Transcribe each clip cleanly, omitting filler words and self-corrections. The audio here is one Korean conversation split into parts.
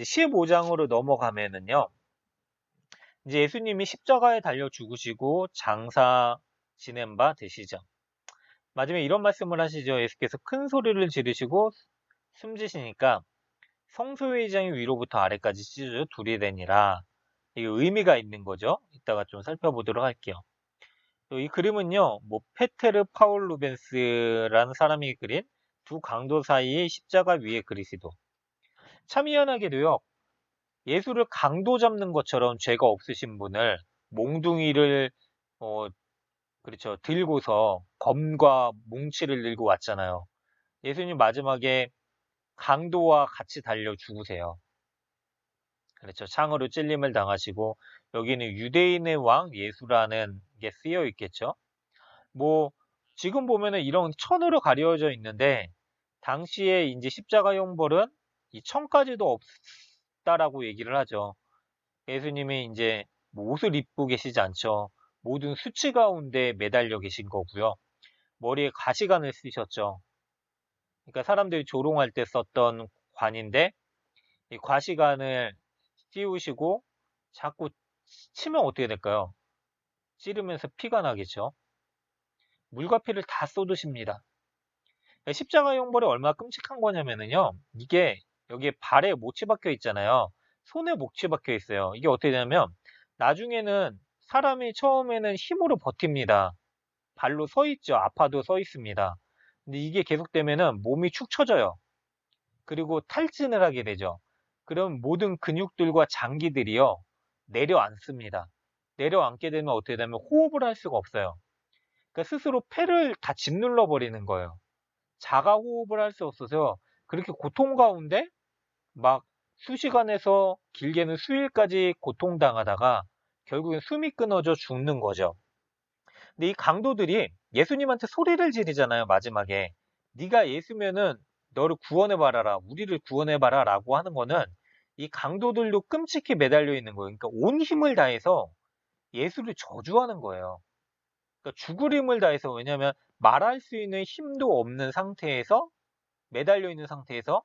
15장으로 넘어가면은요. 이제 예수님이 십자가에 달려 죽으시고 장사 지낸 바 되시죠. 마지막에 이런 말씀을 하시죠. 예수께서 큰 소리를 지르시고 숨지시니까 성소의 장이 위로부터 아래까지 찢어져 둘이 되니라. 이게 의미가 있는 거죠. 이따가 좀 살펴보도록 할게요. 또 이 그림은요, 페테르 파울 루벤스라는 사람이 그린 두 강도 사이의 십자가 위의 그리스도. 참 희한하게도요, 예수를 강도 잡는 것처럼 죄가 없으신 분을 몽둥이를 어, 그렇죠. 들고서 검과 뭉치를 들고 왔잖아요. 예수님 마지막에 강도와 같이 달려 죽으세요. 그렇죠. 창으로 찔림을 당하시고 여기는 유대인의 왕 예수라는 게 쓰여 있겠죠. 뭐 지금 보면은 이런 천으로 가려져 있는데 당시에 이제 십자가 형벌은 이 천까지도 없다라고 얘기를 하죠. 예수님이 이제 뭐 옷을 입고 계시지 않죠. 모든 수치 가운데 매달려 계신 거고요. 머리에 가시관을 쓰셨죠. 그러니까 사람들이 조롱할 때 썼던 관인데 이 가시관을 씌우시고 자꾸 치면 어떻게 될까요? 찌르면서 피가 나겠죠. 물과 피를 다 쏟으십니다. 십자가 형벌이 얼마나 끔찍한 거냐면요. 이게 여기에 발에 못이 박혀 있잖아요. 손에 못이 박혀 있어요. 이게 어떻게 되냐면 나중에는 사람이 처음에는 힘으로 버팁니다. 발로 서 있죠. 아파도 서 있습니다. 근데 이게 계속되면은 몸이 축 처져요. 그리고 탈진을 하게 되죠. 그럼 모든 근육들과 장기들이요. 내려앉습니다. 내려앉게 되면 어떻게 되면 호흡을 할 수가 없어요. 그러니까 스스로 폐를 다 짓눌러 버리는 거예요. 자가 호흡을 할 수 없어서 그렇게 고통 가운데 막 수시간에서 길게는 수일까지 고통당하다가 결국엔 숨이 끊어져 죽는 거죠. 근데 이 강도들이 예수님한테 소리를 지르잖아요, 마지막에. 네가 예수면은 너를 구원해 봐라라. 우리를 구원해 봐라라고 하는 거는 이 강도들도 끔찍히 매달려 있는 거예요. 그러니까 온 힘을 다해서 예수를 저주하는 거예요. 그러니까 죽을 힘을 다해서 왜냐하면 말할 수 있는 힘도 없는 상태에서 매달려 있는 상태에서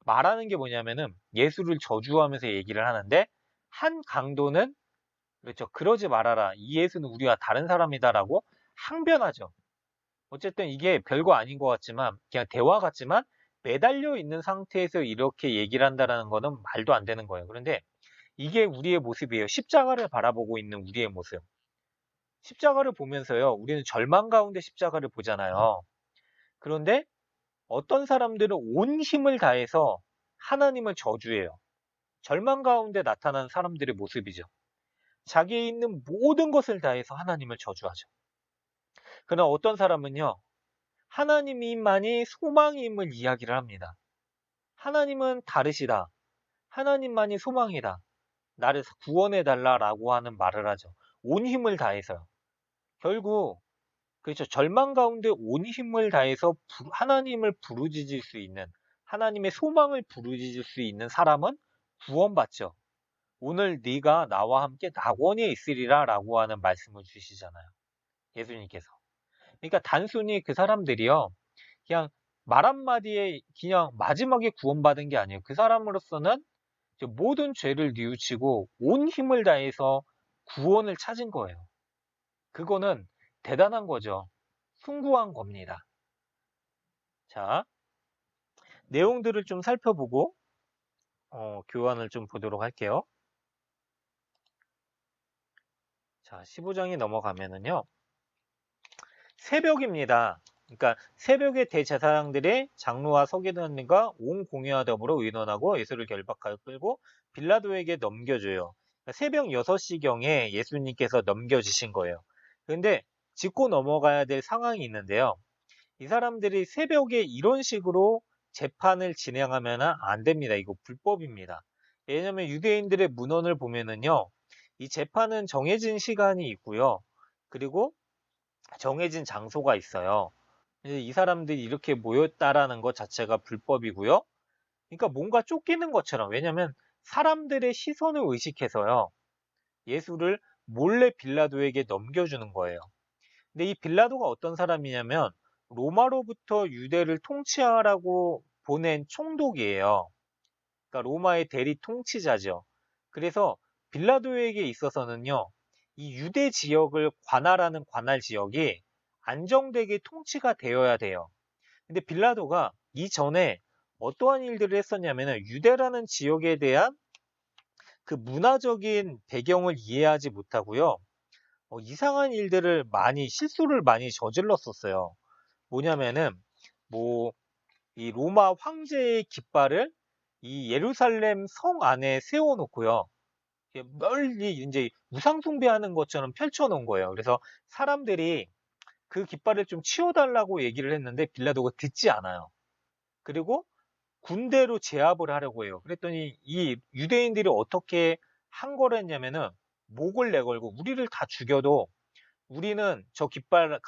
말하는 게 뭐냐면은 예수를 저주하면서 얘기를 하는데 한 강도는 그렇죠. 그러지 말아라. 이 예수는 우리와 다른 사람이다라고 항변하죠. 어쨌든 이게 별거 아닌 것 같지만 그냥 대화 같지만 매달려 있는 상태에서 이렇게 얘기를 한다라는 거는 말도 안 되는 거예요. 그런데 이게 우리의 모습이에요. 십자가를 바라보고 있는 우리의 모습. 십자가를 보면서요. 우리는 절망 가운데 십자가를 보잖아요. 그런데 어떤 사람들은 온 힘을 다해서 하나님을 저주해요. 절망 가운데 나타나는 사람들의 모습이죠. 자기에 있는 모든 것을 다해서 하나님을 저주하죠. 그러나 어떤 사람은요. 하나님만이 소망임을 이야기를 합니다. 하나님은 다르시다. 하나님만이 소망이다. 나를 구원해달라라고 하는 말을 하죠. 온 힘을 다해서요. 결국 그렇죠. 절망 가운데 온 힘을 다해서 하나님을 부르짖을 수 있는 하나님의 소망을 부르짖을 수 있는 사람은 구원받죠. 오늘 네가 나와 함께 낙원에 있으리라 라고 하는 말씀을 주시잖아요. 예수님께서. 그러니까 단순히 그 사람들이요. 그냥 말 한마디에 그냥 마지막에 구원받은 게 아니에요. 그 사람으로서는 모든 죄를 뉘우치고 온 힘을 다해서 구원을 찾은 거예요. 그거는 대단한 거죠. 숭고한 겁니다. 자, 내용들을 좀 살펴보고 교환을 좀 보도록 할게요. 자, 15장이 넘어가면은요. 새벽입니다. 그러니까 새벽에 대제사장들의 장로와 서기관들과 온 공회와 더불어 의논하고 예수를 결박하여 끌고 빌라도에게 넘겨줘요. 그러니까 새벽 6시경에 예수님께서 넘겨주신 거예요. 그런데 짚고 넘어가야 될 상황이 있는데요. 이 사람들이 새벽에 이런 식으로 재판을 진행하면 안 됩니다. 이거 불법입니다. 왜냐하면 유대인들의 문헌을 보면은요. 이 재판은 정해진 시간이 있고요. 그리고 정해진 장소가 있어요. 이 사람들이 이렇게 모였다라는 것 자체가 불법이고요. 그러니까 뭔가 쫓기는 것처럼 왜냐하면 사람들의 시선을 의식해서요. 예수를 몰래 빌라도에게 넘겨주는 거예요. 근데 이 빌라도가 어떤 사람이냐면 로마로부터 유대를 통치하라고 보낸 총독이에요. 그러니까 로마의 대리 통치자죠. 그래서 빌라도에게 있어서는요, 이 유대 지역을 관할하는 관할 지역이 안정되게 통치가 되어야 돼요. 근데 빌라도가 이전에 어떠한 일들을 했었냐면은 유대라는 지역에 대한 그 문화적인 배경을 이해하지 못하고요. 이상한 일들을 실수를 많이 저질렀었어요. 뭐냐면은, 뭐, 이 로마 황제의 깃발을 이 예루살렘 성 안에 세워놓고요. 멀리 이제 우상숭배하는 것처럼 펼쳐놓은 거예요. 그래서 사람들이 그 깃발을 좀 치워달라고 얘기를 했는데 빌라도가 듣지 않아요. 그리고 군대로 제압을 하려고 해요. 그랬더니 이 유대인들이 어떻게 한 거랬냐면은 목을 내걸고 우리를 다 죽여도 우리는 저 깃발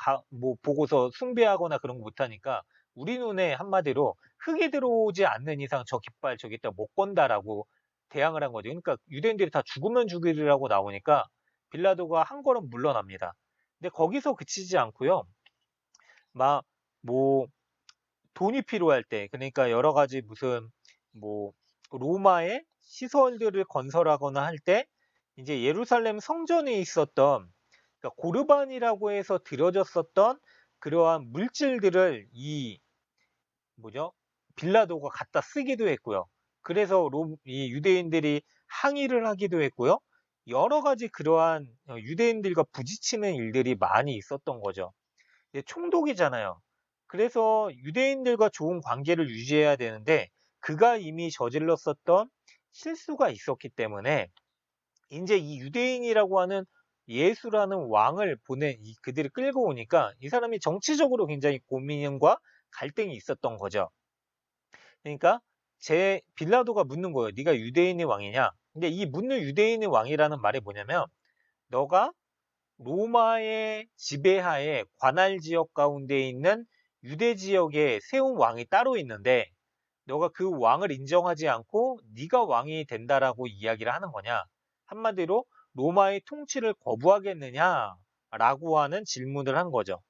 보고서 숭배하거나 그런 거 못하니까 우리 눈에 한마디로 흙이 들어오지 않는 이상 저 깃발 저기다 못 건다라고 대항을 한 거죠. 그러니까 유대인들이 다 죽으면 죽이라고 나오니까 빌라도가 한 걸음 물러납니다. 근데 거기서 그치지 않고요. 막 뭐 돈이 필요할 때, 그러니까 여러 가지 뭐 로마의 시설들을 건설하거나 할 때 이제 예루살렘 성전에 있었던, 그러니까 고르반이라고 해서 들여졌었던 그러한 물질들을 뭐죠? 빌라도가 갖다 쓰기도 했고요. 그래서 이 유대인들이 항의를 하기도 했고요. 여러 가지 그러한 유대인들과 부딪히는 일들이 많이 있었던 거죠. 총독이잖아요. 그래서 유대인들과 좋은 관계를 유지해야 되는데 그가 이미 저질렀었던 실수가 있었기 때문에 이제 이 유대인이라고 하는 예수라는 왕을 보낸 그들이 끌고 오니까 이 사람이 정치적으로 굉장히 고민과 갈등이 있었던 거죠. 그러니까 빌라도가 묻는 거예요. 네가 유대인의 왕이냐? 근데 이 묻는 유대인의 왕이라는 말이 뭐냐면 너가 로마의 지배하에 관할 지역 가운데 있는 유대 지역에 세운 왕이 따로 있는데 너가 그 왕을 인정하지 않고 네가 왕이 된다라고 이야기를 하는 거냐? 한마디로 로마의 통치를 거부하겠느냐라고 하는 질문을 한 거죠.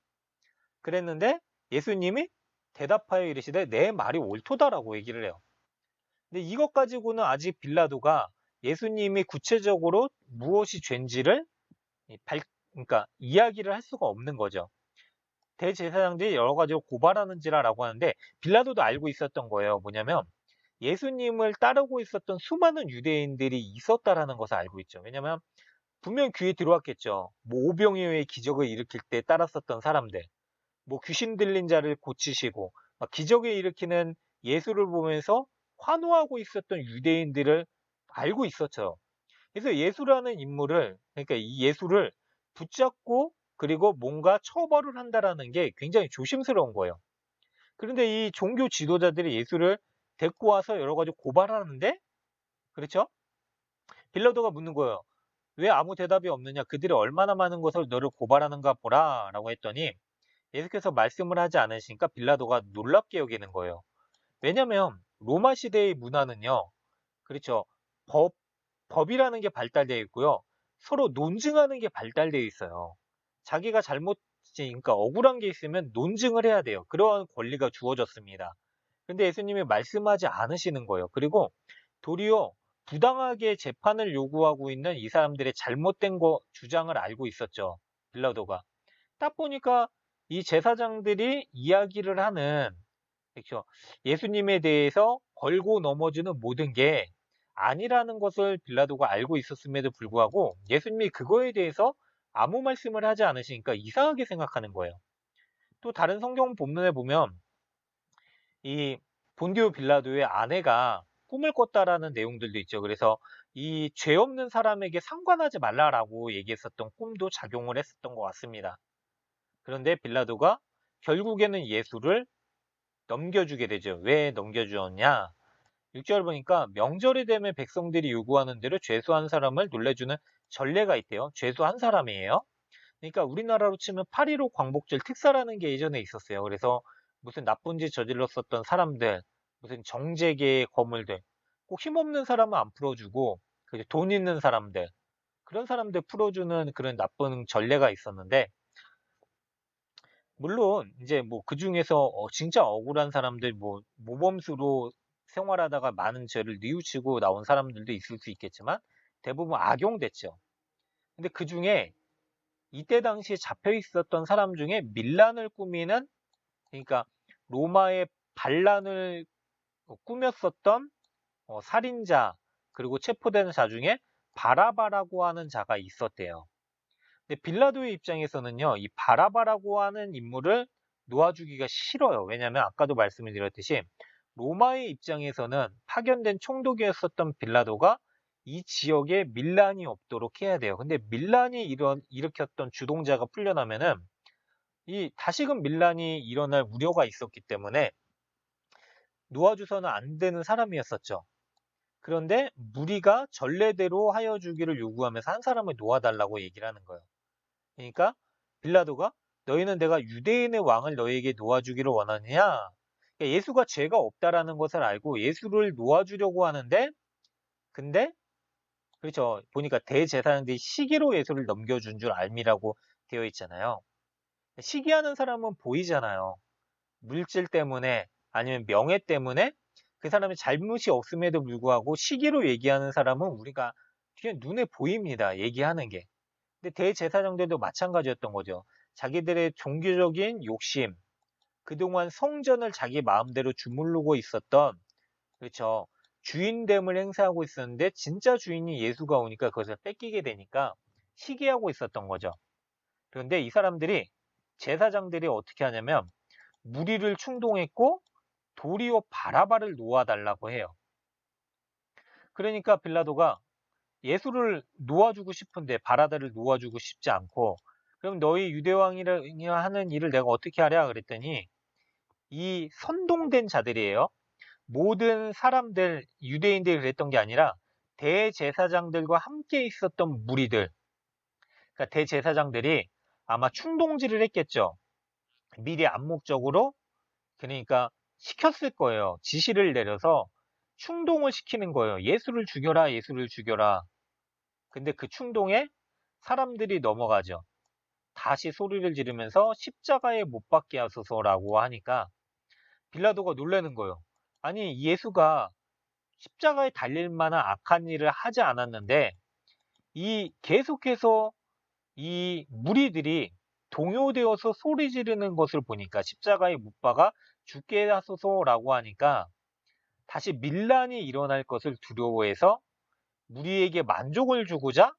그랬는데 예수님이 대답하여 이르시되 내 말이 옳도다라고 얘기를 해요. 근데 이것 가지고는 아직 빌라도가 예수님이 구체적으로 무엇이 죄인지를 그러니까 이야기를 할 수가 없는 거죠. 대제사장들이 여러 가지로 고발하는지라고 하는데 빌라도도 알고 있었던 거예요. 뭐냐면 예수님을 따르고 있었던 수많은 유대인들이 있었다라는 것을 알고 있죠. 왜냐면 분명 귀에 들어왔겠죠. 뭐 오병이어의 기적을 일으킬 때 따랐었던 사람들, 뭐 귀신 들린 자를 고치시고 막 기적을 일으키는 예수를 보면서 환호하고 있었던 유대인들을 알고 있었죠. 그래서 예수라는 인물을, 그러니까 이 예수를 붙잡고 그리고 뭔가 처벌을 한다라는 게 굉장히 조심스러운 거예요. 그런데 이 종교 지도자들이 예수를 데리고 와서 여러 가지 고발하는데, 그렇죠? 빌라도가 묻는 거예요. 왜 아무 대답이 없느냐? 그들이 얼마나 많은 것을 너를 고발하는가 보라 라고 했더니 예수께서 말씀을 하지 않으시니까 빌라도가 놀랍게 여기는 거예요. 왜냐면 로마 시대의 문화는요. 그렇죠. 법, 법이라는 게 발달되어 있고요. 서로 논증하는 게 발달되어 있어요. 자기가 그러니까 억울한 게 있으면 논증을 해야 돼요. 그러한 권리가 주어졌습니다. 근데 예수님이 말씀하지 않으시는 거예요. 그리고 도리어 부당하게 재판을 요구하고 있는 이 사람들의 잘못된 주장을 알고 있었죠. 빌라도가. 딱 보니까 이 제사장들이 이야기를 하는, 그렇죠. 예수님에 대해서 걸고 넘어지는 모든 게 아니라는 것을 빌라도가 알고 있었음에도 불구하고 예수님이 그거에 대해서 아무 말씀을 하지 않으시니까 이상하게 생각하는 거예요. 또 다른 성경 본문에 보면 이 본디오 빌라도의 아내가 꿈을 꿨다라는 내용들도 있죠. 그래서 이 죄 없는 사람에게 상관하지 말라라고 얘기했었던 꿈도 작용을 했었던 것 같습니다. 그런데 빌라도가 결국에는 예수를 넘겨주게 되죠. 왜 넘겨주었냐? 6절 보니까 명절이 되면 백성들이 요구하는 대로 죄수한 사람을 놀래주는 전례가 있대요. 죄수한 사람이에요. 그러니까 우리나라로 치면 8.15 광복절 특사라는 게 예전에 있었어요. 그래서 무슨 나쁜 짓 저질렀었던 사람들, 무슨 정재계의 거물들, 꼭 힘없는 사람은 안 풀어주고 돈 있는 사람들, 그런 사람들 풀어주는 그런 나쁜 전례가 있었는데, 물론 이제 뭐 그 중에서 진짜 억울한 사람들, 뭐 모범수로 생활하다가 많은 죄를 뉘우치고 나온 사람들도 있을 수 있겠지만 대부분 악용됐죠. 근데 그 중에 이때 당시에 잡혀 있었던 사람 중에 밀란을 꾸미는, 그러니까 로마의 반란을 꾸몄었던 살인자, 그리고 체포된 자 중에 바라바라고 하는 자가 있었대요. 근데 빌라도의 입장에서는요, 이 바라바라고 하는 인물을 놓아주기가 싫어요. 왜냐하면 아까도 말씀을 드렸듯이 로마의 입장에서는 파견된 총독이었었던 빌라도가 이 지역에 밀란이 없도록 해야 돼요. 근데 밀란이 일으켰던 주동자가 풀려나면은 이 다시금 밀란이 일어날 우려가 있었기 때문에 놓아줘서는 안 되는 사람이었었죠. 그런데 무리가 전례대로 하여 주기를 요구하면서 한 사람을 놓아달라고 얘기를 하는 거예요. 그러니까 빌라도가 너희는 내가 유대인의 왕을 너희에게 놓아주기를 원하느냐? 그러니까 예수가 죄가 없다라는 것을 알고 예수를 놓아주려고 하는데, 근데 그렇죠. 보니까 대제사장들이 시기로 예수를 넘겨준 줄 알미라고 되어 있잖아요. 시기하는 사람은 보이잖아요. 물질 때문에 아니면 명예 때문에 그 사람이 잘못이 없음에도 불구하고 시기로 얘기하는 사람은 우리가 그냥 눈에 보입니다. 얘기하는 게. 근데 대제사장들도 마찬가지였던 거죠. 자기들의 종교적인 욕심, 그동안 성전을 자기 마음대로 주무르고 있었던, 그렇죠. 주인됨을 행사하고 있었는데 진짜 주인이 예수가 오니까 그것을 뺏기게 되니까 시기하고 있었던 거죠. 그런데 이 사람들이, 제사장들이 어떻게 하냐면 무리를 충동했고 도리어 바라바를 놓아달라고 해요. 그러니까 빌라도가 예수를 놓아주고 싶은데 바라다를 놓아주고 싶지 않고, 그럼 너희 유대왕이라 하는 일을 내가 어떻게 하랴 그랬더니 이 선동된 자들이에요. 모든 사람들, 유대인들이 그랬던 게 아니라 대제사장들과 함께 있었던 무리들, 그러니까 대제사장들이 아마 충동질을 했겠죠. 미리 암묵적으로, 그러니까 시켰을 거예요. 지시를 내려서 충동을 시키는 거예요. 예수를 죽여라, 예수를 죽여라. 근데 그 충동에 사람들이 넘어가죠. 다시 소리를 지르면서 십자가에 못 박게 하소서라고 하니까 빌라도가 놀라는 거예요. 아니, 예수가 십자가에 달릴 만한 악한 일을 하지 않았는데 이 계속해서 이 무리들이 동요되어서 소리 지르는 것을 보니까 십자가에 못 박아 죽게 하소서라고 하니까 다시 밀란이 일어날 것을 두려워해서 무리에게 만족을 주고자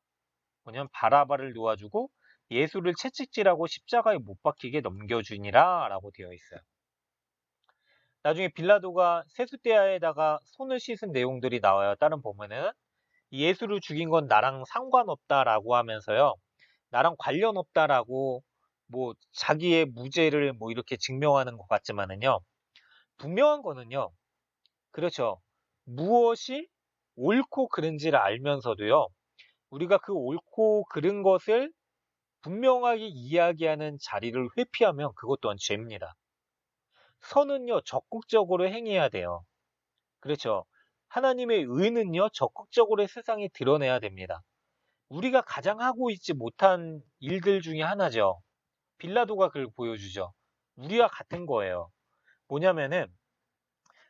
뭐냐면 바라바를 놓아주고 예수를 채찍질하고 십자가에 못 박히게 넘겨주니라 라고 되어 있어요. 나중에 빌라도가 세숫대야에다가 손을 씻은 내용들이 나와요. 다른 보면은 예수를 죽인 건 나랑 상관없다라고 하면서요. 나랑 관련 없다라고 뭐 자기의 무죄를 뭐 이렇게 증명하는 것 같지만은요. 분명한 거는요. 그렇죠. 무엇이 옳고 그른지를 알면서도요. 우리가 그 옳고 그른 것을 분명하게 이야기하는 자리를 회피하면 그것 또한 죄입니다. 선은요, 적극적으로 행해야 돼요. 그렇죠. 하나님의 의는요, 적극적으로 세상에 드러내야 됩니다. 우리가 가장 하고 있지 못한 일들 중에 하나죠. 빌라도가 그걸 보여주죠. 우리와 같은 거예요. 뭐냐면은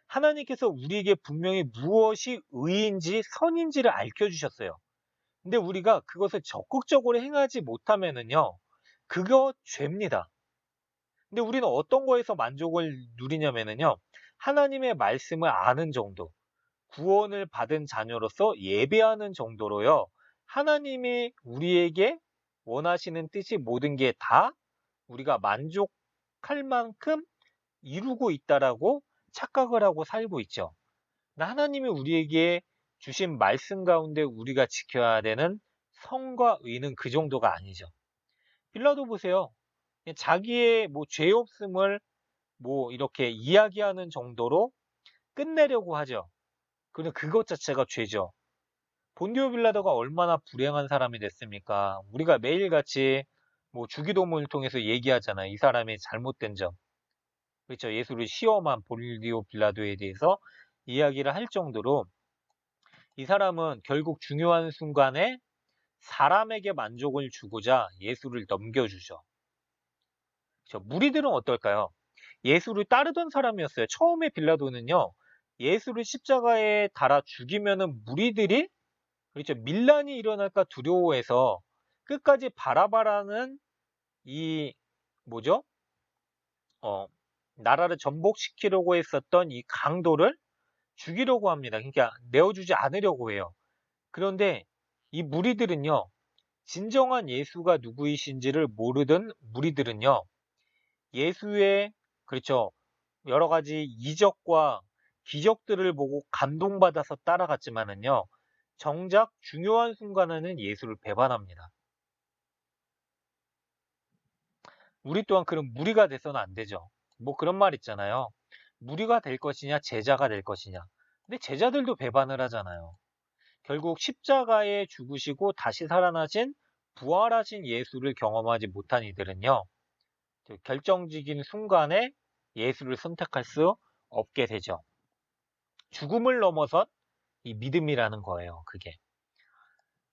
하나님께서 우리에게 분명히 무엇이 의인지 선인지를 알려주셨어요. 근데 우리가 그것을 적극적으로 행하지 못하면은요, 그거 죄입니다. 근데 우리는 어떤 거에서 만족을 누리냐면은요, 하나님의 말씀을 아는 정도, 구원을 받은 자녀로서 예배하는 정도로요, 하나님이 우리에게 원하시는 뜻이 모든 게 다 우리가 만족할 만큼 이루고 있다라고 착각을 하고 살고 있죠. 하나님이 우리에게 주신 말씀 가운데 우리가 지켜야 되는 성과 의는 그 정도가 아니죠. 빌라도 보세요. 자기의 뭐 죄 없음을 뭐 이렇게 이야기하는 정도로 끝내려고 하죠. 그런데 그것 자체가 죄죠. 본디오 빌라도가 얼마나 불행한 사람이 됐습니까? 우리가 매일같이 뭐 주기도문을 통해서 얘기하잖아요. 이 사람이 잘못된 점. 그렇죠. 예수를 시험한 본디오 빌라도에 대해서 이야기를 할 정도로 이 사람은 결국 중요한 순간에 사람에게 만족을 주고자 예수를 넘겨주죠. 무리들은 어떨까요? 예수를 따르던 사람이었어요. 처음에 빌라도는요, 예수를 십자가에 달아 죽이면은 무리들이 그렇죠. 밀란이 일어날까 두려워해서 끝까지 바라바라는 이 뭐죠? 어, 나라를 전복시키려고 했었던 이 강도를 죽이려고 합니다. 그러니까 내어주지 않으려고 해요. 그런데 이 무리들은요, 진정한 예수가 누구이신지를 모르던 무리들은요, 예수의, 그렇죠, 여러 가지 이적과 기적들을 보고 감동받아서 따라갔지만은요, 정작 중요한 순간에는 예수를 배반합니다. 우리 또한 그런 무리가 돼서는 안 되죠. 뭐 그런 말 있잖아요. 무리가 될 것이냐, 제자가 될 것이냐. 근데 제자들도 배반을 하잖아요. 결국 십자가에 죽으시고 다시 살아나신 부활하신 예수를 경험하지 못한 이들은요. 결정적인 순간에 예수를 선택할 수 없게 되죠. 죽음을 넘어선 이 믿음이라는 거예요. 그게.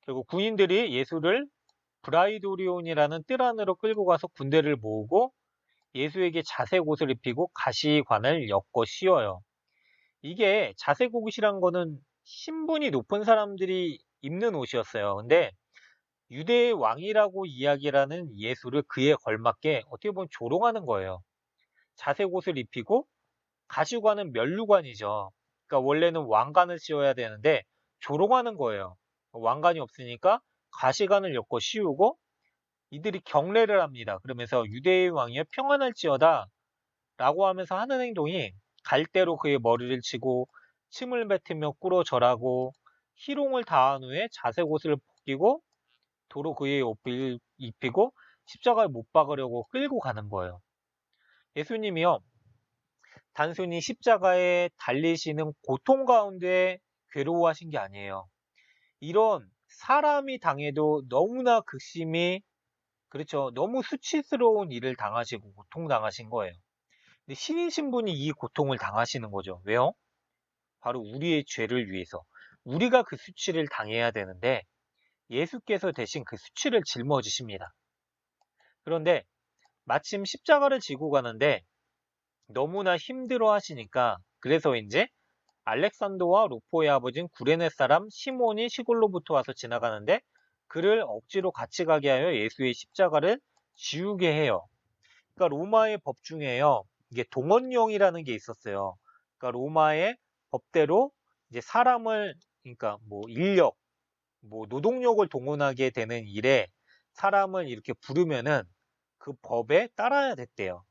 결국 군인들이 예수를 브라이도리온이라는 뜰 안으로 끌고 가서 군대를 모으고 예수에게 자색 옷을 입히고 가시관을 엮어 씌워요. 이게 자색 옷이란 거는 신분이 높은 사람들이 입는 옷이었어요. 근데 유대의 왕이라고 이야기라는 예수를 그에 걸맞게 어떻게 보면 조롱하는 거예요. 자색 옷을 입히고 가시관은 면류관이죠. 그러니까 원래는 왕관을 씌워야 되는데 조롱하는 거예요. 왕관이 없으니까 가시관을 엮어 씌우고 이들이 경례를 합니다. 그러면서 유대의 왕이여 평안할지어다 라고 하면서 하는 행동이 갈대로 그의 머리를 치고 침을 뱉으며 꿇어 절하고 희롱을 다한 후에 자색 옷을 벗기고 도로 그의 옷을 입히고 십자가에 못 박으려고 끌고 가는 거예요. 예수님이요. 단순히 십자가에 달리시는 고통 가운데 괴로워하신 게 아니에요. 이런 사람이 당해도 너무나 극심히 그렇죠. 너무 수치스러운 일을 당하시고 고통당하신 거예요. 근데 신이신 분이 이 고통을 당하시는 거죠. 왜요? 바로 우리의 죄를 위해서. 우리가 그 수치를 당해야 되는데 예수께서 대신 그 수치를 짊어지십니다. 그런데 마침 십자가를 지고 가는데 너무나 힘들어 하시니까 그래서 이제 알렉산더와 루포의 아버지인 구레네 사람 시몬이 시골로부터 와서 지나가는데 그를 억지로 같이 가게 하여 예수의 십자가를 지우게 해요. 그러니까 로마의 법 중에요. 이게 동원령이라는 게 있었어요. 그러니까 로마의 법대로 이제 사람을 그러니까 뭐 인력, 뭐 노동력을 동원하게 되는 일에 사람을 이렇게 부르면은 그 법에 따라야 됐대요.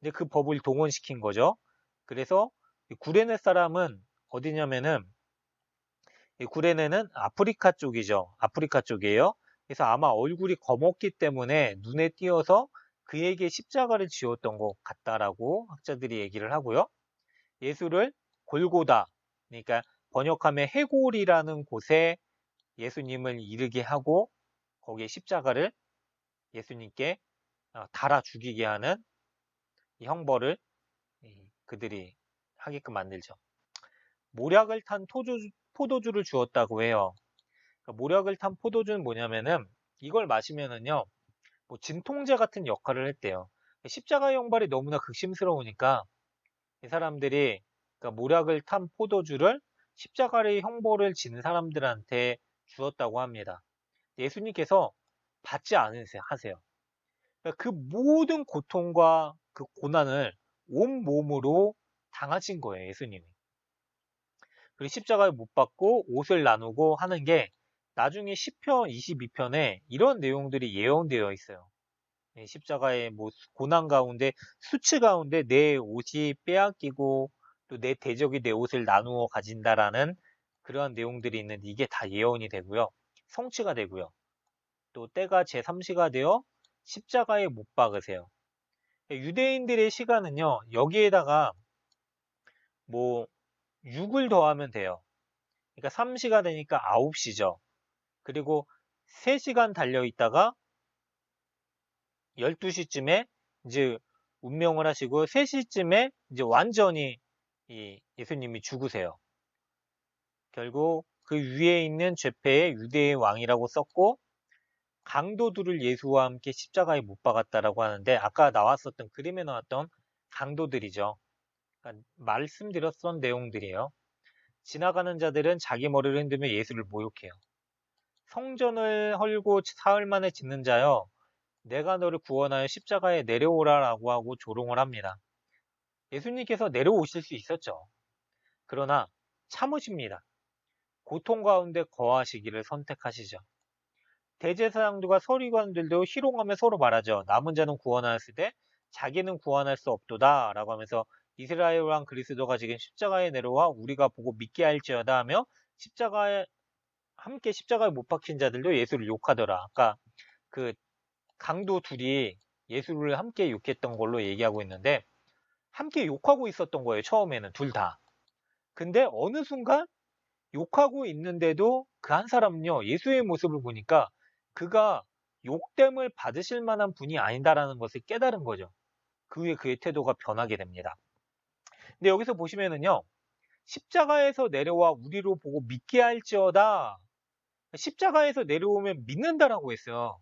근데 그 법을 동원시킨 거죠. 그래서 이 구레네 사람은 어디냐면은 이 구레네는 아프리카 쪽이죠. 아프리카 쪽이에요. 그래서 아마 얼굴이 검었기 때문에 눈에 띄어서 그에게 십자가를 지었던 것 같다라고 학자들이 얘기를 하고요. 예수를 골고다, 그러니까 번역하면 해골이라는 곳에 예수님을 이르게 하고 거기에 십자가를 예수님께 달아 죽이게 하는 이 형벌을 그들이 하게끔 만들죠. 모략을 탄 포도주를 주었다고 해요. 그러니까 모략을 탄 포도주는 뭐냐면은 이걸 마시면은요, 뭐 진통제 같은 역할을 했대요. 십자가 형벌이 너무나 극심스러우니까 이 사람들이 그러니까 모략을 탄 포도주를 십자가의 형벌을 지는 사람들한테 주었다고 합니다. 예수님께서 받지 않으세요, 하세요. 그러니까 그 모든 고통과 그 고난을 온 몸으로 당하신 거예요, 예수님이. 그리고 십자가에 못 박고 옷을 나누고 하는 게 나중에 시편 22편에 이런 내용들이 예언되어 있어요. 십자가의 뭐 고난 가운데 수치 가운데 내 옷이 빼앗기고 또 내 대적이 내 옷을 나누어 가진다라는 그러한 내용들이 있는데 이게 다 예언이 되고요. 성취가 되고요. 또 때가 제3시가 되어 십자가에 못 박으세요. 유대인들의 시간은요. 여기에다가 뭐 6을 더하면 돼요. 그러니까 3시가 되니까 9시죠. 그리고 3시간 달려 있다가 12시쯤에 이제 운명을 하시고 3시쯤에 이제 완전히 이 예수님이 죽으세요. 결국 그 위에 있는 죄패에 유대의 왕이라고 썼고 강도들을 예수와 함께 십자가에 못 박았다라고 하는데 아까 나왔었던 그림에 나왔던 강도들이죠. 그러니까 말씀드렸던 내용들이에요. 지나가는 자들은 자기 머리를 흔들며 예수를 모욕해요. 성전을 헐고 사흘 만에 짓는 자여, 내가 너를 구원하여 십자가에 내려오라라고 하고 조롱을 합니다. 예수님께서 내려오실 수 있었죠. 그러나 참으십니다. 고통 가운데 거하시기를 선택하시죠. 대제사장들과 서리관들도 희롱하며 서로 말하죠. 남은 자는 구원하였을 때 자기는 구원할 수 없도다 라고 하면서 이스라엘 왕 그리스도가 지금 십자가에 내려와 우리가 보고 믿게 할지어다 하며 함께 십자가에 못 박힌 자들도 예수를 욕하더라. 아까 그 강도 둘이 예수를 함께 욕했던 걸로 얘기하고 있는데 함께 욕하고 있었던 거예요. 처음에는 둘 다. 근데 어느 순간 욕하고 있는데도 그 한 사람은요, 예수의 모습을 보니까 그가 욕됨을 받으실 만한 분이 아니다라는 것을 깨달은 거죠. 그 후에 그의 태도가 변하게 됩니다. 근데 여기서 보시면은요, 십자가에서 내려와 우리로 보고 믿게 할지어다. 십자가에서 내려오면 믿는다라고 했어요.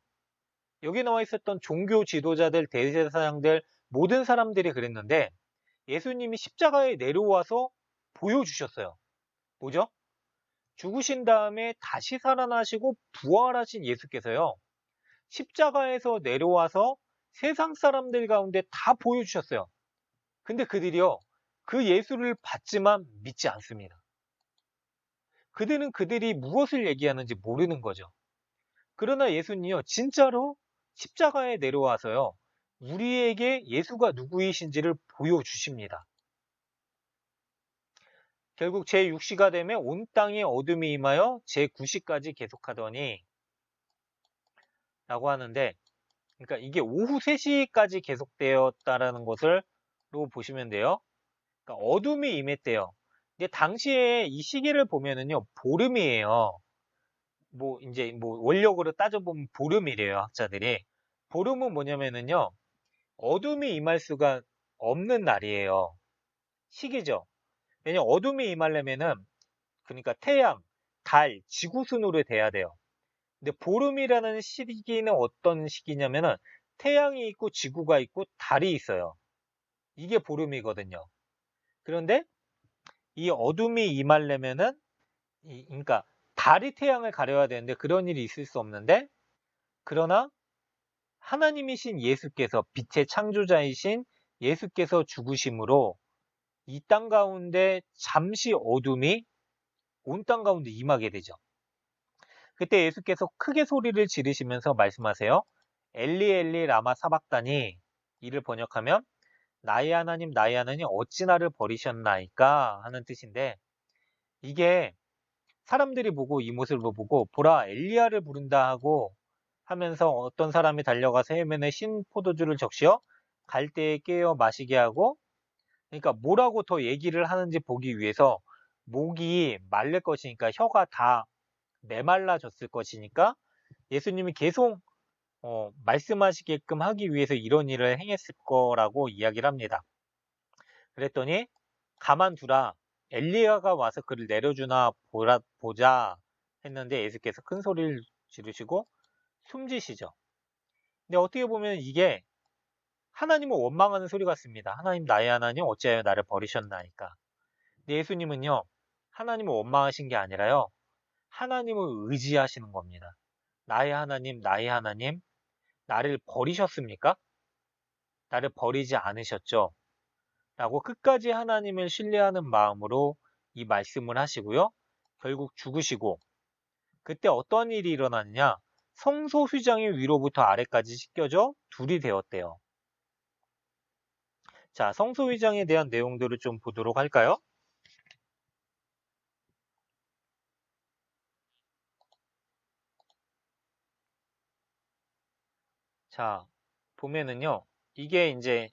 여기 나와 있었던 종교 지도자들, 대제사장들, 모든 사람들이 그랬는데 예수님이 십자가에 내려와서 보여주셨어요. 뭐죠? 죽으신 다음에 다시 살아나시고 부활하신 예수께서요. 십자가에서 내려와서 세상 사람들 가운데 다 보여주셨어요. 근데 그들이요. 그 예수를 받지만 믿지 않습니다. 그들은 그들이 무엇을 얘기하는지 모르는 거죠. 그러나 예수님이요. 진짜로 십자가에 내려와서요. 우리에게 예수가 누구이신지를 보여주십니다. 결국 제6시가 되면 온 땅에 어둠이 임하여 제9시까지 계속하더니 라고 하는데 그러니까 이게 오후 3시까지 계속되었다라는 것을 보시면 돼요. 그러니까 어둠이 임했대요. 근데 당시에 이 시기를 보면은요, 보름이에요. 이제 원력으로 따져보면 보름이래요, 학자들이. 보름은 뭐냐면은요, 어둠이 임할 수가 없는 날이에요. 시기죠. 왜냐면 어둠이 임하려면은, 그러니까 태양, 달, 지구 순으로 돼야 돼요. 근데 보름이라는 시기는 어떤 시기냐면은, 태양이 있고 지구가 있고 달이 있어요. 이게 보름이거든요. 그런데 이 어둠이 임하려면은 그러니까 달이 태양을 가려야 되는데 그런 일이 있을 수 없는데 그러나 하나님이신 예수께서 빛의 창조자이신 예수께서 죽으심으로 이 땅 가운데 잠시 어둠이 온 땅 가운데 임하게 되죠. 그때 예수께서 크게 소리를 지르시면서 말씀하세요. 엘리 엘리 라마 사박다니 이를 번역하면 나의 하나님 어찌 나를 버리셨나이까 하는 뜻인데 이게 사람들이 보고 이 모습을 보고 보라 엘리야를 부른다 하고 하면서 어떤 사람이 달려가서 해면에 신 포도주를 적시어 갈대에 깨어 마시게 하고 그러니까 뭐라고 더 얘기를 하는지 보기 위해서 목이 마를 것이니까 혀가 다 메말라졌을 것이니까 예수님이 계속 말씀하시게끔 하기 위해서 이런 일을 행했을 거라고 이야기를 합니다. 그랬더니 가만두라 엘리야가 와서 그를 내려주나 보자 했는데 예수께서 큰 소리를 지르시고 숨지시죠. 근데 어떻게 보면 이게 하나님을 원망하는 소리 같습니다. 하나님 나의 하나님 어찌하여 나를 버리셨나이까. 근데 예수님은요. 하나님을 원망하신 게 아니라요. 하나님을 의지하시는 겁니다. 나의 하나님 나를 버리셨습니까? 나를 버리지 않으셨죠? 라고 끝까지 하나님을 신뢰하는 마음으로 이 말씀을 하시고요. 결국 죽으시고 그때 어떤 일이 일어났느냐? 성소 휘장이 위로부터 아래까지 찢겨져 둘이 되었대요. 자, 성소 휘장에 대한 내용들을 좀 보도록 할까요? 자, 보면은요. 이게 이제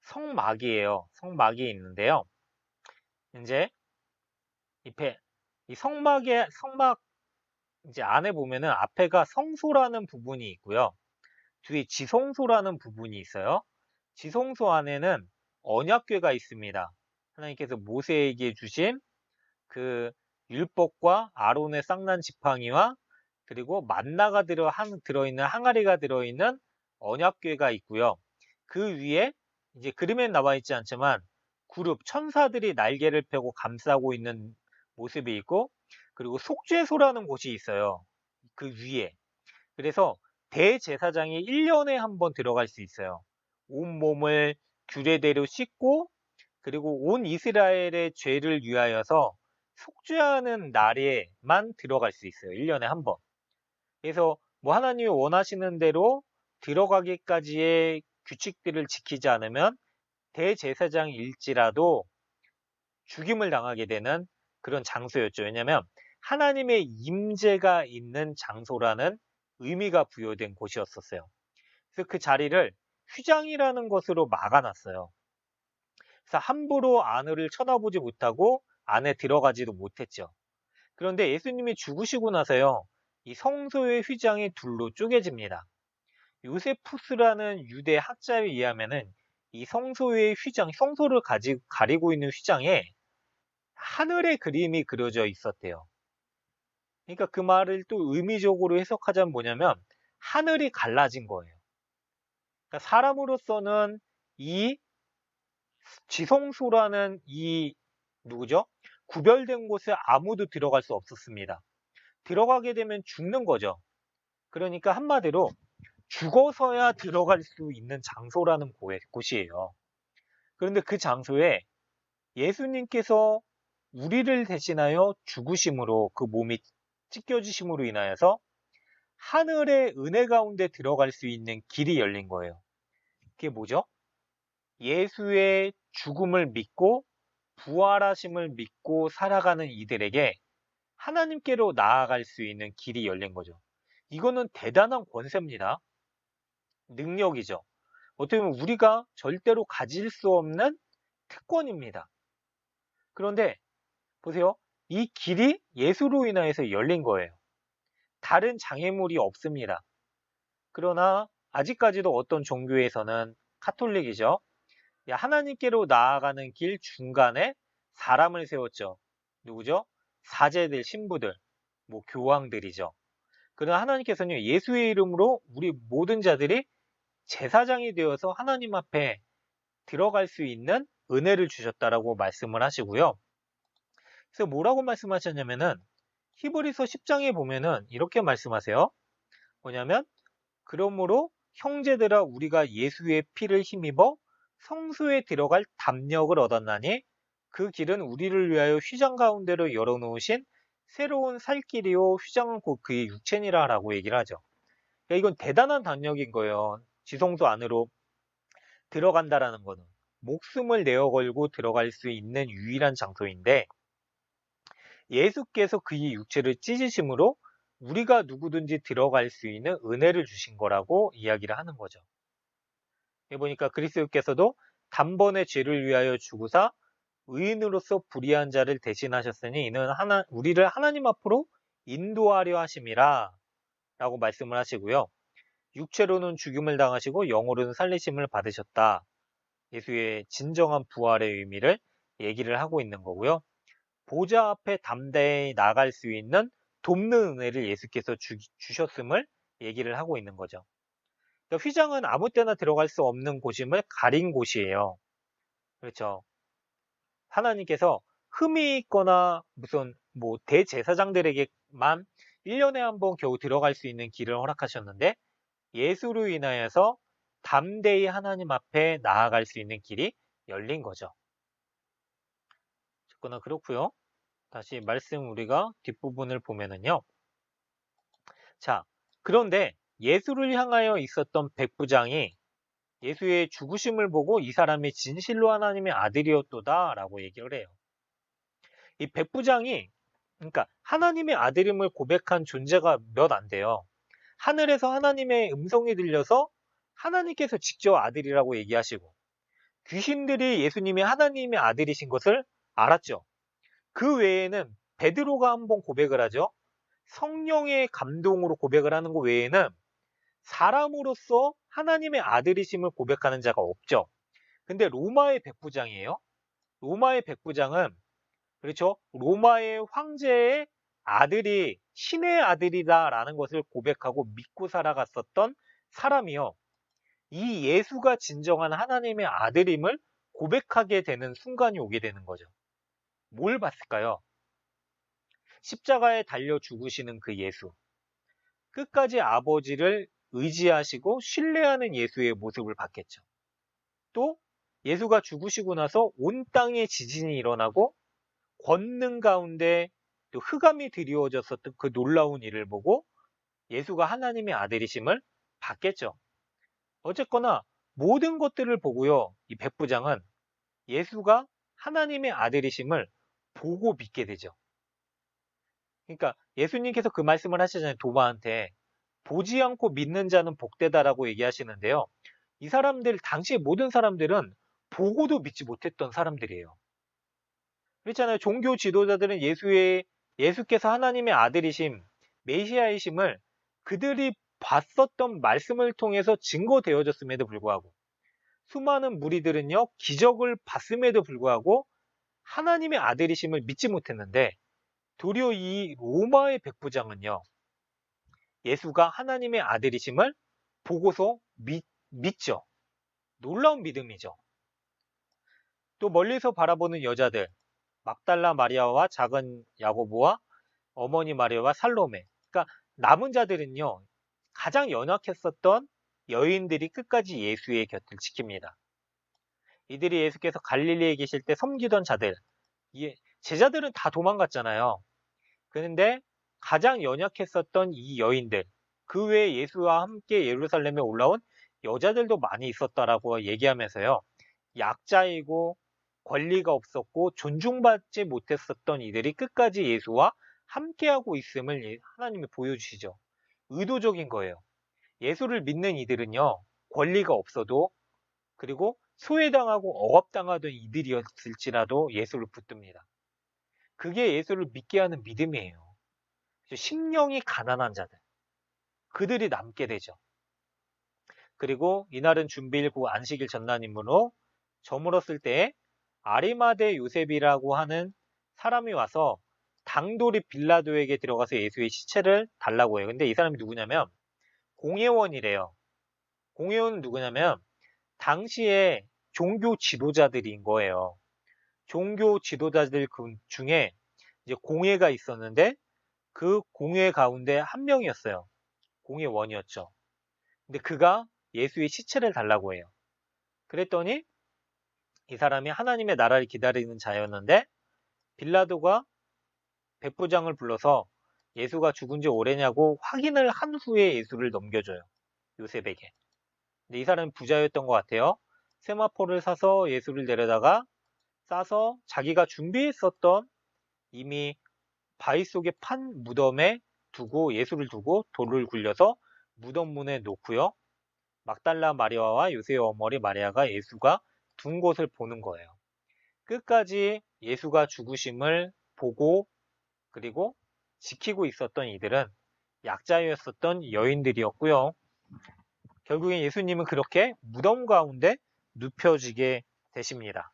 성막이에요. 성막이 있는데요. 이제 이 성막 이제 안에 보면은 앞에가 성소라는 부분이 있고요. 뒤에 지성소라는 부분이 있어요. 지성소 안에는 언약궤가 있습니다. 하나님께서 모세에게 주신 그 율법과 아론의 쌍난 지팡이와 그리고 만나가 들어있는 항아리가 들어있는 언약궤가 있고요. 그 위에 이제 그림에 나와 있지 않지만 그룹 천사들이 날개를 펴고 감싸고 있는 모습이 있고, 그리고 속죄소라는 곳이 있어요. 그 위에. 그래서 대제사장이 1년에 한 번 들어갈 수 있어요. 온몸을 규례대로 씻고, 그리고 온 이스라엘의 죄를 위하여서 속죄하는 날에만 들어갈 수 있어요. 1년에 한 번. 그래서 뭐 하나님이 원하시는 대로 들어가기까지의 규칙들을 지키지 않으면 대제사장일지라도 죽임을 당하게 되는 그런 장소였죠. 왜냐하면 하나님의 임재가 있는 장소라는 의미가 부여된 곳이었었어요. 그래서 그 자리를 휘장이라는 것으로 막아놨어요. 그래서 함부로 안을 쳐다보지 못하고 안에 들어가지도 못했죠. 그런데 예수님이 죽으시고 나서요, 이 성소의 휘장이 둘로 쪼개집니다. 요세푸스라는 유대 학자에 의하면은 이 성소의 휘장, 성소를 가리고 있는 휘장에 하늘의 그림이 그려져 있었대요. 그러니까 그 말을 또 의미적으로 해석하자면 뭐냐면 하늘이 갈라진 거예요. 그러니까 사람으로서는 이 지성소라는 이 누구죠? 구별된 곳에 아무도 들어갈 수 없었습니다. 들어가게 되면 죽는 거죠. 그러니까 한마디로 죽어서야 들어갈 수 있는 장소라는 곳이에요. 그런데 그 장소에 예수님께서 우리를 대신하여 죽으심으로 그 몸이 찢겨지심으로 인하여서 하늘의 은혜 가운데 들어갈 수 있는 길이 열린 거예요. 그게 뭐죠? 예수의 죽음을 믿고 부활하심을 믿고 살아가는 이들에게 하나님께로 나아갈 수 있는 길이 열린 거죠. 이거는 대단한 권세입니다. 능력이죠. 어떻게 보면 우리가 절대로 가질 수 없는 특권입니다. 그런데 보세요. 이 길이 예수로 인하여서 열린 거예요. 다른 장애물이 없습니다. 그러나 아직까지도 어떤 종교에서는 카톨릭이죠. 하나님께로 나아가는 길 중간에 사람을 세웠죠. 누구죠? 사제들, 신부들, 뭐 교황들이죠. 그러나 하나님께서는 예수의 이름으로 우리 모든 자들이 제사장이 되어서 하나님 앞에 들어갈 수 있는 은혜를 주셨다라고 말씀을 하시고요. 그래서 뭐라고 말씀하셨냐면은 히브리서 10장에 보면은 이렇게 말씀하세요. 뭐냐면 그러므로 형제들아 우리가 예수의 피를 힘입어 성소에 들어갈 담력을 얻었나니 그 길은 우리를 위하여 휘장 가운데로 열어놓으신 새로운 살 길이요 휘장은 곧 그의 육체니라 라고 얘기를 하죠. 그러니까 이건 대단한 담력인 거예요. 지성소 안으로 들어간다라는 거는 목숨을 내어 걸고 들어갈 수 있는 유일한 장소인데 예수께서 그의 육체를 찢으심으로 우리가 누구든지 들어갈 수 있는 은혜를 주신 거라고 이야기를 하는 거죠. 여기 보니까 그리스도께서도 단번에 죄를 위하여 죽으사 의인으로서 불의한 자를 대신하셨으니 이는 우리를 하나님 앞으로 인도하려 하심이라 라고 말씀을 하시고요. 육체로는 죽임을 당하시고 영으로는 살리심을 받으셨다. 예수의 진정한 부활의 의미를 얘기를 하고 있는 거고요. 보좌 앞에 담대히 나갈 수 있는 돕는 은혜를 예수께서 주셨음을 얘기를 하고 있는 거죠. 그러니까 휘장은 아무 때나 들어갈 수 없는 곳임을 가린 곳이에요. 그렇죠. 하나님께서 흠이 있거나 무슨 뭐 대제사장들에게만 1년에 한 번 겨우 들어갈 수 있는 길을 허락하셨는데 예수로 인하여서 담대히 하나님 앞에 나아갈 수 있는 길이 열린 거죠. 어쨌거나 그렇고요. 다시 말씀 우리가 뒷부분을 보면은요. 자, 그런데 예수를 향하여 있었던 백부장이 예수의 죽으심을 보고 이 사람이 진실로 하나님의 아들이었도다 라고 얘기를 해요. 이 백부장이 그러니까 하나님의 아들임을 고백한 존재가 몇 안 돼요. 하늘에서 하나님의 음성이 들려서 하나님께서 직접 아들이라고 얘기하시고 귀신들이 예수님이 하나님의 아들이신 것을 알았죠. 그 외에는 베드로가 한번 고백을 하죠. 성령의 감동으로 고백을 하는 것 외에는 사람으로서 하나님의 아들이심을 고백하는 자가 없죠. 근데 로마의 백부장이에요. 로마의 백부장은 그렇죠. 로마의 황제의 아들이 신의 아들이다라는 것을 고백하고 믿고 살아갔었던 사람이요. 이 예수가 진정한 하나님의 아들임을 고백하게 되는 순간이 오게 되는 거죠. 뭘 봤을까요? 십자가에 달려 죽으시는 그 예수. 끝까지 아버지를 의지하시고 신뢰하는 예수의 모습을 봤겠죠. 또 예수가 죽으시고 나서 온 땅에 지진이 일어나고 권능 가운데 또 흑암이 드리워졌었던 그 놀라운 일을 보고 예수가 하나님의 아들이심을 봤겠죠. 어쨌거나 모든 것들을 보고요. 이 백부장은 예수가 하나님의 아들이심을 보고 믿게 되죠. 그러니까 예수님께서 그 말씀을 하시잖아요. 도마한테 보지 않고 믿는 자는 복되다라고 얘기하시는데요. 이 사람들, 당시의 모든 사람들은 보고도 믿지 못했던 사람들이에요. 그렇잖아요. 종교 지도자들은 예수께서 하나님의 아들이심, 메시아이심을 그들이 봤었던 말씀을 통해서 증거되어졌음에도 불구하고 수많은 무리들은요, 기적을 봤음에도 불구하고 하나님의 아들이심을 믿지 못했는데 도리어 이 로마의 백부장은요, 예수가 하나님의 아들이심을 보고서 믿죠. 놀라운 믿음이죠. 또 멀리서 바라보는 여자들, 막달라 마리아와 작은 야고보와 어머니 마리아와 살로메. 그러니까 남은 자들은요, 가장 연약했었던 여인들이 끝까지 예수의 곁을 지킵니다. 이들이 예수께서 갈릴리에 계실 때 섬기던 자들, 제자들은 다 도망갔잖아요. 그런데 가장 연약했었던 이 여인들, 그 외에 예수와 함께 예루살렘에 올라온 여자들도 많이 있었다라고 얘기하면서요. 약자이고 권리가 없었고 존중받지 못했었던 이들이 끝까지 예수와 함께하고 있음을 하나님이 보여주시죠. 의도적인 거예요. 예수를 믿는 이들은요. 권리가 없어도 그리고 소외당하고 억압당하던 이들이었을지라도 예수를 붙듭니다. 그게 예수를 믿게 하는 믿음이에요. 심령이 가난한 자들, 그들이 남게 되죠. 그리고 이날은 준비일 후 안식일 전날이므로 저물었을 때에 아리마대 요셉이라고 하는 사람이 와서 당돌이 빌라도에게 들어가서 예수의 시체를 달라고 해요. 근데 이 사람이 누구냐면 공회원이래요. 공회원은 누구냐면 당시에 종교 지도자들인 거예요. 종교 지도자들 중에 이제 공회가 있었는데 그 공회 가운데 한 명이었어요. 공회원이었죠. 근데 그가 예수의 시체를 달라고 해요. 그랬더니 이 사람이 하나님의 나라를 기다리는 자였는데 빌라도가 백부장을 불러서 예수가 죽은 지 오래냐고 확인을 한 후에 예수를 넘겨줘요. 요셉에게. 근데 이 사람은 부자였던 것 같아요. 세마포를 사서 예수를 데려다가 싸서 자기가 준비했었던 이미 바위 속에 판 무덤에 두고 예수를 두고 돌을 굴려서 무덤 문에 놓고요. 막달라 마리아와 요셉의 어머니 마리아가 예수가 둔 곳을 보는 거예요. 끝까지 예수가 죽으심을 보고 그리고 지키고 있었던 이들은 약자였었던 여인들이었고요. 결국엔 예수님은 그렇게 무덤 가운데 눕혀지게 되십니다.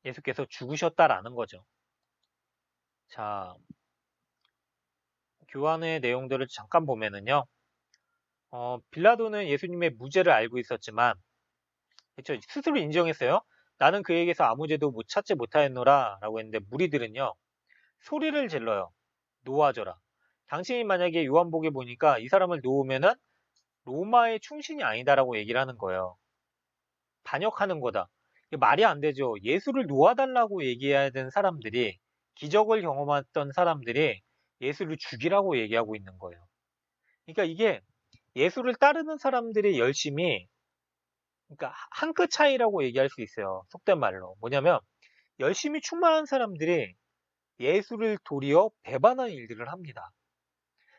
예수께서 죽으셨다라는 거죠. 자, 교환의 내용들을 잠깐 보면은요. 빌라도는 예수님의 무죄를 알고 있었지만 그렇죠. 스스로 인정했어요. 나는 그에게서 아무 죄도 찾지 못하였노라 라고 했는데 무리들은요. 소리를 질러요. 놓아줘라. 당신이 만약에 요한복에 보니까 이 사람을 놓으면은 로마의 충신이 아니다라고 얘기를 하는 거예요. 반역하는 거다. 말이 안 되죠. 예수를 놓아달라고 얘기해야 되는 사람들이 기적을 경험했던 사람들이 예수를 죽이라고 얘기하고 있는 거예요. 그러니까 이게 예수를 따르는 사람들의 열심이 그러니까 한 끗 차이라고 얘기할 수 있어요. 속된 말로. 뭐냐면 열심히 충만한 사람들이 예수를 도리어 배반하는 일들을 합니다.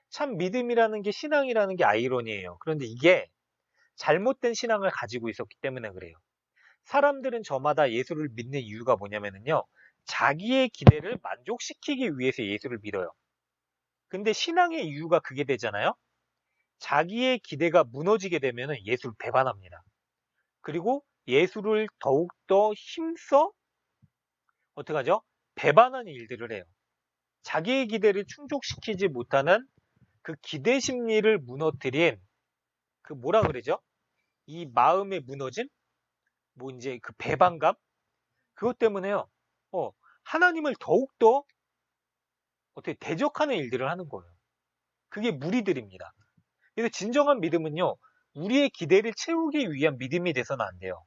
참 믿음이라는 게 신앙이라는 게 아이러니예요. 그런데 이게 잘못된 신앙을 가지고 있었기 때문에 그래요. 사람들은 저마다 예수를 믿는 이유가 뭐냐면요. 자기의 기대를 만족시키기 위해서 예수를 믿어요. 근데 신앙의 이유가 그게 되잖아요. 자기의 기대가 무너지게 되면 예수를 배반합니다. 그리고 예수를 더욱더 힘써 어떻게 하죠? 배반하는 일들을 해요. 자기의 기대를 충족시키지 못하는 그 기대 심리를 무너뜨린 그 뭐라 그러죠? 이 마음의 무너짐, 뭐 이제 그 배반감, 그것 때문에요. 하나님을 더욱더 어떻게 대적하는 일들을 하는 거예요. 그게 무리들입니다. 그래서 진정한 믿음은요, 우리의 기대를 채우기 위한 믿음이 돼서는 안 돼요.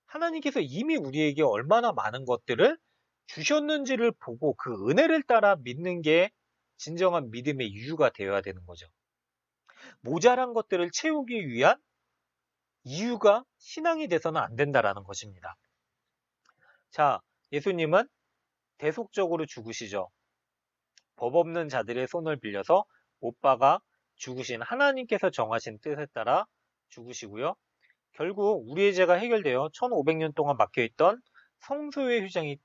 하나님께서 이미 우리에게 얼마나 많은 것들을 주셨는지를 보고 그 은혜를 따라 믿는 게 진정한 믿음의 이유가 되어야 되는 거죠. 모자란 것들을 채우기 위한 이유가 신앙이 돼서는 안 된다라는 것입니다. 자, 예수님은 대속적으로 죽으시죠. 법 없는 자들의 손을 빌려서 못 박아 죽으신 하나님께서 정하신 뜻에 따라 죽으시고요. 결국 우리의 죄가 해결되어 1500년 동안 막혀있던 성소의 휘장이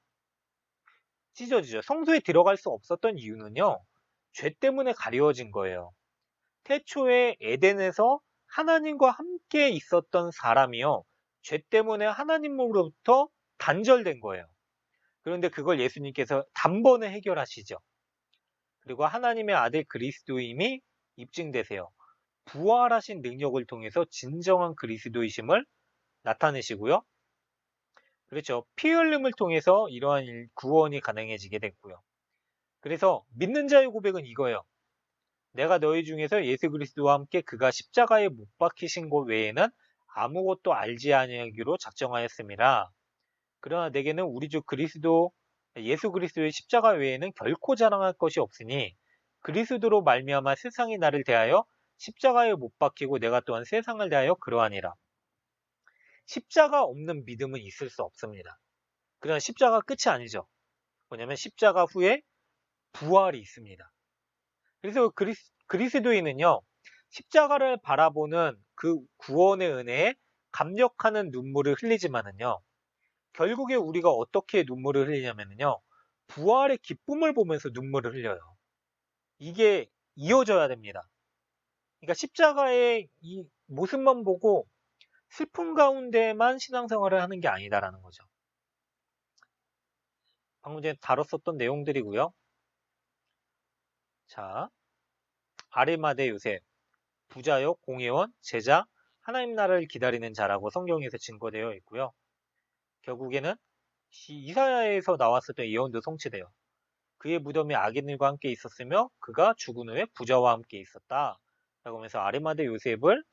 찢어지죠. 성소에 들어갈 수 없었던 이유는요. 죄 때문에 가려워진 거예요. 태초에 에덴에서 하나님과 함께 있었던 사람이요. 죄 때문에 하나님으로부터 단절된 거예요. 그런데 그걸 예수님께서 단번에 해결하시죠. 그리고 하나님의 아들 그리스도임이 입증되세요. 부활하신 능력을 통해서 진정한 그리스도이심을 나타내시고요. 그렇죠. 피 흘림을 통해서 이러한 구원이 가능해지게 됐고요. 그래서 믿는 자의 고백은 이거예요. 내가 너희 중에서 예수 그리스도와 함께 그가 십자가에 못 박히신 것 외에는 아무것도 알지 아니하기로 작정하였습니다. 그러나 내게는 우리 주 그리스도 예수 그리스도의 십자가 외에는 결코 자랑할 것이 없으니 그리스도로 말미암아 세상이 나를 대하여 십자가에 못 박히고 내가 또한 세상을 대하여 그러하니라. 십자가 없는 믿음은 있을 수 없습니다. 그러나 십자가 끝이 아니죠. 뭐냐면 십자가 후에 부활이 있습니다. 그래서 그리스도인은요, 십자가를 바라보는 그 구원의 은혜에 감격하는 눈물을 흘리지만은요, 결국에 우리가 어떻게 눈물을 흘리냐면요, 부활의 기쁨을 보면서 눈물을 흘려요. 이게 이어져야 됩니다. 그러니까 십자가의 이 모습만 보고 슬픔 가운데만 신앙생활을 하는 게 아니다라는 거죠. 방금 전에 다뤘었던 내용들이고요. 자, 아리마대 요셉, 부자요, 공회원, 제자, 하나님 나라를 기다리는 자라고 성경에서 증거되어 있고요. 결국에는 이사야에서 나왔었던 예언도 성취돼요. 그의 무덤에 악인들과 함께 있었으며 그가 죽은 후에 부자와 함께 있었다. 라고 하면서 아리마대 요셉을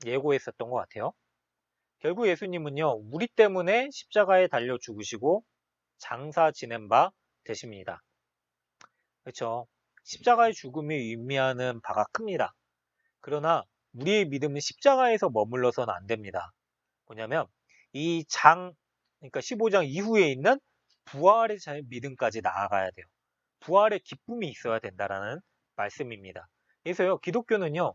예고했었던 것 같아요. 결국 예수님은요, 우리 때문에 십자가에 달려 죽으시고 장사 지낸 바 되십니다. 그렇죠. 십자가의 죽음이 의미하는 바가 큽니다. 그러나 우리의 믿음은 십자가에서 머물러서는 안 됩니다. 뭐냐면 그러니까 15장 이후에 있는 부활의 믿음까지 나아가야 돼요. 부활의 기쁨이 있어야 된다라는 말씀입니다. 그래서요, 기독교는요,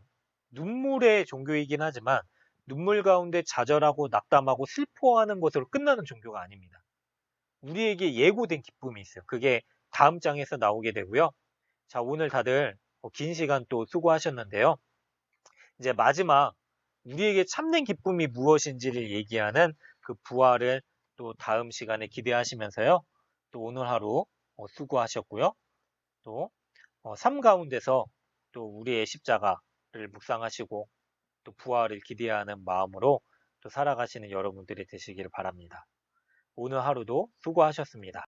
눈물의 종교이긴 하지만 눈물 가운데 좌절하고 낙담하고 슬퍼하는 것으로 끝나는 종교가 아닙니다. 우리에게 예고된 기쁨이 있어요. 그게 다음 장에서 나오게 되고요. 자, 오늘 다들 긴 시간 또 수고하셨는데요. 이제 마지막 우리에게 참된 기쁨이 무엇인지를 얘기하는 그 부활을 또 다음 시간에 기대하시면서요. 또 오늘 하루 수고하셨고요. 또 삶 가운데서 또 우리의 십자가를 묵상하시고 또 부활을 기대하는 마음으로 또 살아가시는 여러분들이 되시기를 바랍니다. 오늘 하루도 수고하셨습니다.